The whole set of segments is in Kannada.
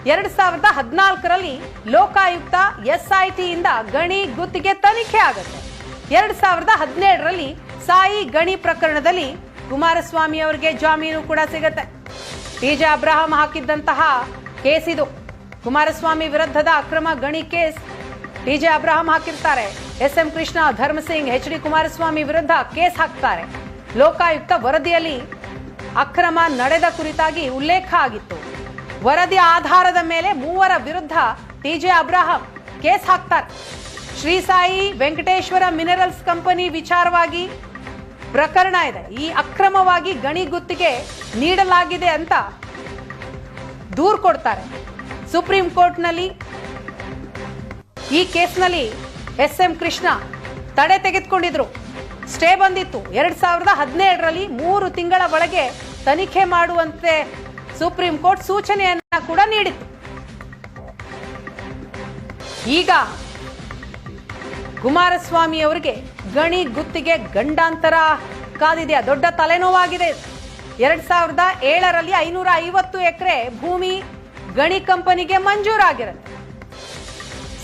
2014ರಲ್ಲಿ ಲೋಕಾಯುಕ್ತ SITಯಿಂದ ಗಣಿ ಗುತ್ತಿಗೆ ತನಿಖೆ ಆಗುತ್ತೆ. 2017ರಲ್ಲಿ ಸಾಯಿ ಗಣಿ ಪ್ರಕರಣದಲ್ಲಿ ಕುಮಾರಸ್ವಾಮಿ ಅವರಿಗೆ ಜಾಮೀನು ಕೂಡ ಸಿಗುತ್ತೆ. TJ ಅಬ್ರಹಾಂ ಹಾಕಿದ್ದಂತಹ ಕೇಸ್ ಇದು. ಕುಮಾರಸ್ವಾಮಿ ವಿರುದ್ಧದ ಅಕ್ರಮ ಗಣಿ ಕೇಸ್ TJ ಅಬ್ರಹಾಂ ಹಾಕಿರ್ತಾರೆ. SM ಕೃಷ್ಣ, ಧರ್ಮಸಿಂಗ್, HD ಕುಮಾರಸ್ವಾಮಿ ವಿರುದ್ಧ ಕೇಸ್ ಹಾಕ್ತಾರೆ. ಲೋಕಾಯುಕ್ತ ವರದಿಯಲ್ಲಿ ಅಕ್ರಮ ನಡೆದ ಕುರಿತಾಗಿ ಉಲ್ಲೇಖ ಆಗಿತ್ತು. ವರದಿ ಆಧಾರದ ಮೇಲೆ 3 ವಿರುದ್ಧ TJ ಅಬ್ರಹಾಂ ಕೇಸ್ ಹಾಕ್ತಾರೆ. ಶ್ರೀ ಸಾಯಿ ವೆಂಕಟೇಶ್ವರ ಮಿನರಲ್ಸ್ ಕಂಪನಿ ವಿಚಾರವಾಗಿ ಪ್ರಕರಣ ಇದೆ. ಈ ಅಕ್ರಮವಾಗಿ ಗಣಿ ಗುತ್ತಿಗೆ ನೀಡಲಾಗಿದೆ ಅಂತ ದೂರು ಕೊಡ್ತಾರೆ. ಸುಪ್ರೀಂ ಕೋರ್ಟ್ನಲ್ಲಿ ಈ ಕೇಸ್ನಲ್ಲಿ SM ಕೃಷ್ಣ ತಡೆ ತೆಗೆದುಕೊಂಡಿದ್ರು. ಸ್ಟೇ ಬಂದಿತ್ತು. 2017ರಲ್ಲಿ 3 ತಿಂಗಳ ಒಳಗೆ ತನಿಖೆ ಮಾಡುವಂತೆ ಸುಪ್ರೀಂ ಕೋರ್ಟ್ ಸೂಚನೆಯನ್ನ ಕೂಡ ನೀಡಿತ್ತು. ಈಗ ಕುಮಾರಸ್ವಾಮಿ ಅವರಿಗೆ ಗಣಿ ಗುತ್ತಿಗೆ ಗಂಡಾಂತರ ಕಾದಿದೆ. ದೊಡ್ಡ ತಲೆನೋವಾಗಿದೆ. 2007ರಲ್ಲಿ 550 ಎಕರೆ ಭೂಮಿ ಗಣಿ ಕಂಪನಿಗೆ ಮಂಜೂರಾಗಿರುತ್ತೆ.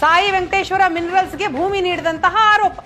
ಸಾಯಿ ವೆಂಕಟೇಶ್ವರ ಮಿನರಲ್ಸ್ಗೆ ಭೂಮಿ ನೀಡಿದಂತಹ ಆರೋಪ.